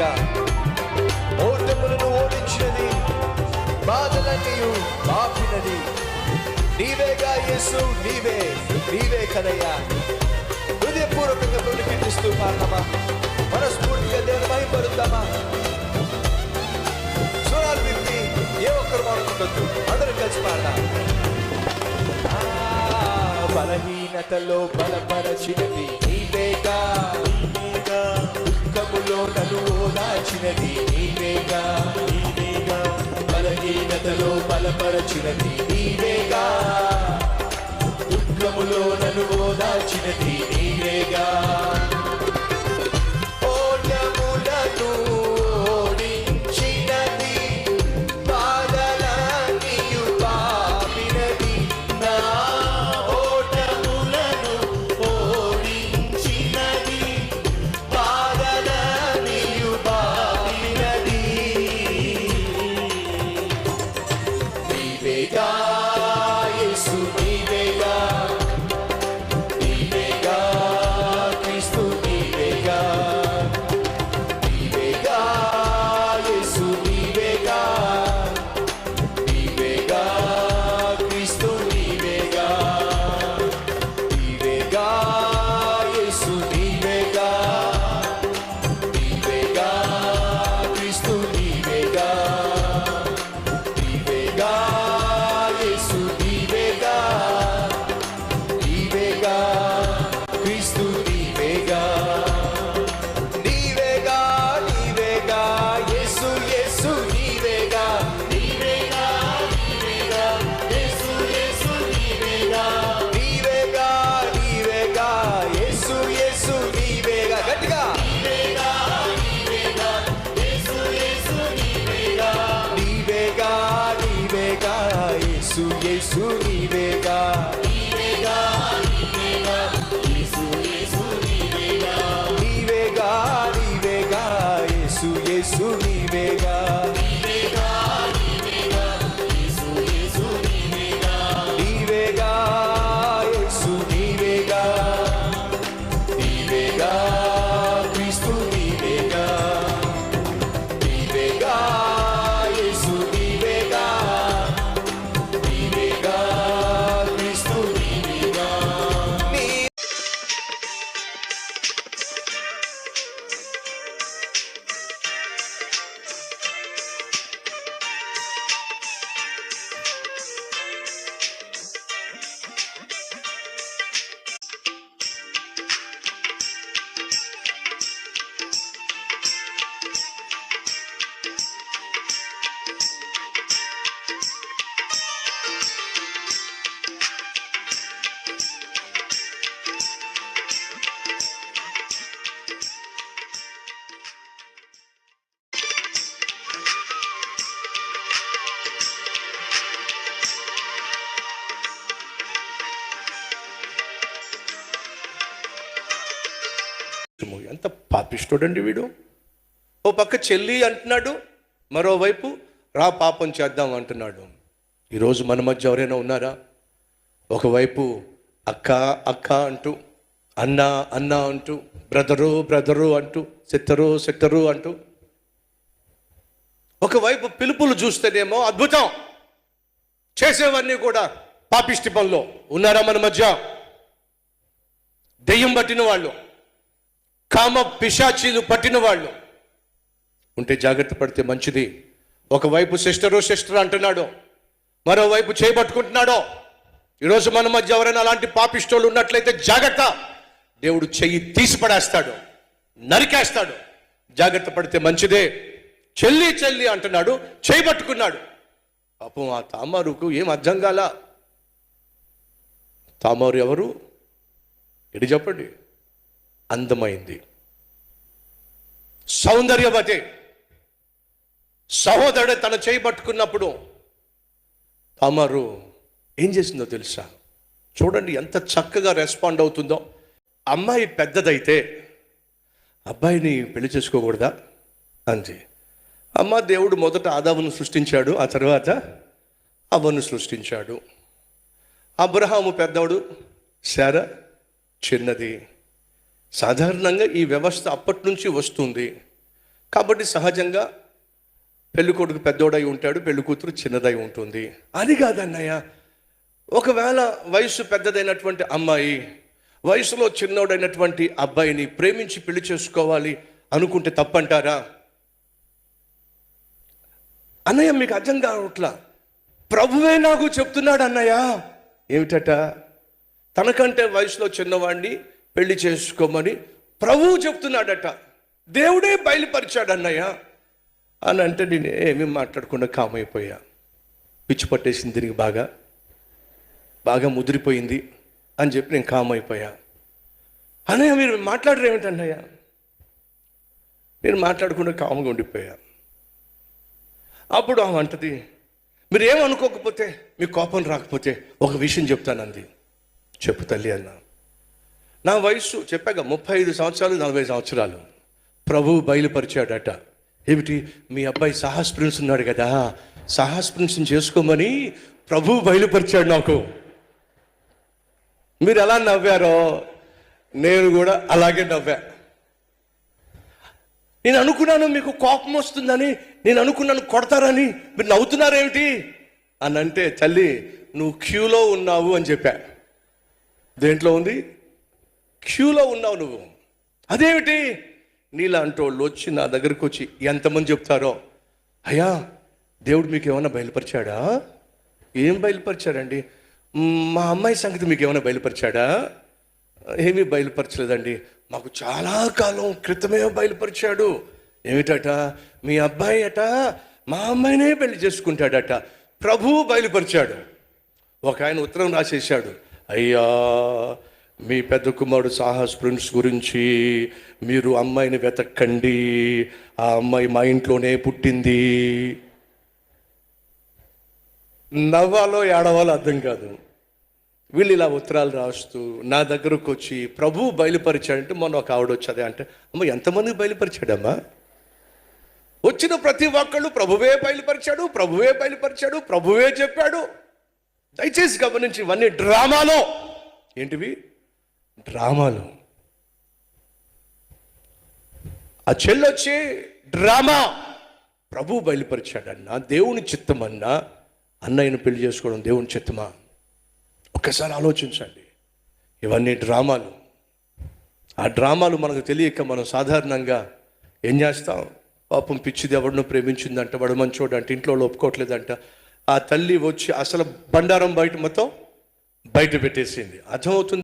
కదయ్యా. ఓటములను ఓడించినది, బాధలన్నీ ఆపినది నీవేగా యేసు, నీవే కదయ్యా. హృదయపూర్వకంగా కీర్తిస్తూ పాడదామా, మనస్ఫూర్తిగా దేవుని మహిమపరుద్దామా. స్వరాలు విప్పి ఏ ఒక్కరు మాట్లాడొద్దు, అందరూ కలిసి పాడదాం. బలహీనతలో బలపరచినది నీవేగా, దుఃఖములో నన్ను ఓదార్చినది నీవేగా. బలహీనతలో బలపరచినది నీవేగా, దుఃఖములో నన్ను ఓదార్చినది నీవేగా. ఓటములను ఓడించినది, బాధలన్నీయు పాపినది. నా ఓటములను ఓడించినది, బాధలన్నీయు పాపినది నీవేగా యేసు, నీవేగా క్రీస్తు, నీవేగా యేసు, నీవేగా క్రీస్తు, నీవేగా యేసు, నీవేగా క్రీస్తు, నీవేగా యేసు, నీవేగా క్రీస్తు, నీవేగా యేసు, నీవేగా యేసు, నీవేగా యేసు, నీవేగా గట్టిగా నీవేగా యేసు, నీవేగా యేసు, నీవేగా యేసు, నీవేగా యేసు, నీవేగా క్రీస్తు, నీవేగా యేసు, నీవేగా క్రీస్తు, నీవేగా. ఎంత పాపిష్టోడండి వీడు. ఓ పక్క చెల్లి అంటున్నాడు, మరోవైపు రా పాపం చేద్దాం అంటున్నాడు. ఈరోజు మన మధ్య ఎవరైనా ఉన్నారా? ఒకవైపు అక్క అక్క అంటూ, అన్న అన్న అంటూ, బ్రదరు అంటూ, సిట్టరు అంటూ, ఒకవైపు పిలుపులు చూస్తేనేమో అద్భుతం, చేసేవన్నీ కూడా పాపిష్టి పనులు. ఉన్నారా మన మధ్య? దెయ్యం పట్టిన వాళ్ళు, కామ పిశాచీలు పట్టిన వాళ్ళు ఉంటే జాగ్రత్త పడితే మంచిది. ఒకవైపు సిస్టర్ అంటున్నాడు, మరోవైపు చేయబట్టుకుంటున్నాడో. ఈరోజు మన మధ్య ఎవరైనా అలాంటి పాపిష్టోళ్ళు ఉన్నట్లయితే జాగ్రత్త, దేవుడు చెయ్యి తీసి పడేస్తాడు, నరికేస్తాడు. జాగ్రత్త పడితే మంచిదే. చెల్లి అంటున్నాడు, చేయబట్టుకున్నాడు. పాపం ఆ తామారుకు ఏం అర్థం కాల. తామారు ఎవరు? ఎడి చెప్పండి. అందమైంది, సౌందర్యవతి. సహోదరుడు తన చేయి పట్టుకున్నప్పుడు తామారు ఏం చేసిందో తెలుసా? చూడండి ఎంత చక్కగా రెస్పాండ్ అవుతుందో. అమ్మాయి పెద్దదైతే అబ్బాయిని పెళ్లి చేసుకోకూడదా అంది. అమ్మ, దేవుడు మొదట ఆదామును సృష్టించాడు, ఆ తర్వాత అవ్వను సృష్టించాడు. అబ్రహాము పెద్దవాడు, శారా చిన్నది. సాధారణంగా ఈ వ్యవస్థ అప్పటి నుంచి వస్తుంది. కాబట్టి సహజంగా పెళ్లి కొడుకు పెద్దోడై ఉంటాడు, పెళ్లి కూతురు చిన్నదై ఉంటుంది. అది కాదన్నయ్య, ఒకవేళ వయసు పెద్దదైనటువంటి అమ్మాయి వయసులో చిన్నోడైనటువంటి అబ్బాయిని ప్రేమించి పెళ్లి చేసుకోవాలి అనుకుంటే తప్పంటారా? అన్నయ్య మీకు అర్థం కావట్లా. ప్రభువే నాకు చెప్తున్నాడు అన్నయ్య. ఏమిటట? తనకంటే వయసులో చిన్నవాడిని పెళ్లి చేసుకోమని ప్రభువు చెప్తున్నాడట. దేవుడే బయలుపరిచాడు అన్నయ్య అని అంటే నేను ఏమీ మాట్లాడకుండా కామైపోయా. పిచ్చి పట్టేసింది, తిరిగి బాగా ముదిరిపోయింది అని చెప్పి నేను కామైపోయా. అన్నయ్య మీరు మాట్లాడరు ఏమిటన్నయ్య? నేను మాట్లాడకుండా కాముగా ఉండిపోయా. అప్పుడు ఆమె అంటది, మీరు ఏమనుకోకపోతే, మీకు కోపం రాకపోతే ఒక విషయం చెప్తానంది. చెప్పు తల్లి అన్న. నా వయసు చెప్పాక 35 సంవత్సరాలు 40 సంవత్సరాలు. ప్రభువు బయలుపరిచాడట. ఏమిటి? మీ అబ్బాయి సాహస్ ప్రిన్స్ ఉన్నాడు కదా, సాహస్ ప్రిన్స్ని చేసుకోమని ప్రభువు బయలుపరిచాడు నాకు. మీరు ఎలా నవ్వారో నేను కూడా అలాగే నవ్వా. నేను అనుకున్నాను మీకు కోపం వస్తుందని, నేను అనుకున్నాను కొడతారని, మీరు నవ్వుతున్నారేమిటి అని అంటే, తల్లి నువ్వు క్యూలో ఉన్నావు అని చెప్పా. దేంట్లో ఉంది? క్యూలో ఉన్నావు నువ్వు. అదేమిటి? నీలాంటి వాళ్ళు వచ్చి నా దగ్గరకు వచ్చి ఎంతమంది చెప్తారో, అయ్యా దేవుడు మీకు ఏమైనా బయలుపరిచాడా? ఏం బయలుపరిచాడండి? మా అమ్మాయి సంగతి మీకు ఏమైనా బయలుపరిచాడా? ఏమీ బయలుపరచలేదండి, మాకు చాలా కాలం క్రితమే బయలుపరిచాడు. ఏమిటట? మీ అబ్బాయి అట మా అమ్మాయినే పెళ్లి చేసుకుంటాడట. ప్రభువు బయలుపరిచాడు. ఒక ఆయన ఉత్తరం రాసేశాడు, అయ్యా మీ పెద్ద కుమారుడు సాహస్ ప్రిన్స్ గురించి మీరు అమ్మాయిని వెతక్కండి, ఆ అమ్మాయి మా ఇంట్లోనే పుట్టింది. నవ్వాలో ఏడవాలో అర్థం కాదు. వీళ్ళు ఇలా ఉత్తరాలు రాస్తూ నా దగ్గరకు వచ్చి ప్రభువు బయలుపరిచాడంటే, మొన్న ఒక ఆవిడ వచ్చేది అంటే, అమ్మ ఎంతమందికి బయలుపరిచాడమ్మా? వచ్చిన ప్రతి ఒక్కళ్ళు ప్రభువే బయలుపరిచాడు, ప్రభువే బయలుపరిచాడు, ప్రభువే చెప్పాడు. దయచేసి గమనించి, ఇవన్నీ డ్రామాలో. ఏంటివి? డ్రామాలు. ఆ చెల్లొచ్చి డ్రామా. ప్రభువు బయలుపరిచాడన్నా, దేవుని చిత్తమన్నా అన్నయ్యను పెళ్లి చేసుకోవడం దేవుని చిత్తమా? ఒక్కసారి ఆలోచించండి. ఇవన్నీ డ్రామాలు. ఆ డ్రామాలు మనకు తెలియక మనం సాధారణంగా ఏం చేస్తాం? పాపం పిచ్చిది ఎవరినో ప్రేమించిందంట, వాడు మంచోడు అంటే, ఇంట్లో ఒప్పుకోవట్లేదంట. ఆ తల్లి వచ్చి అసలు బండారం మొత్తం బయట పెట్టేసింది. అర్థమవుతుంది.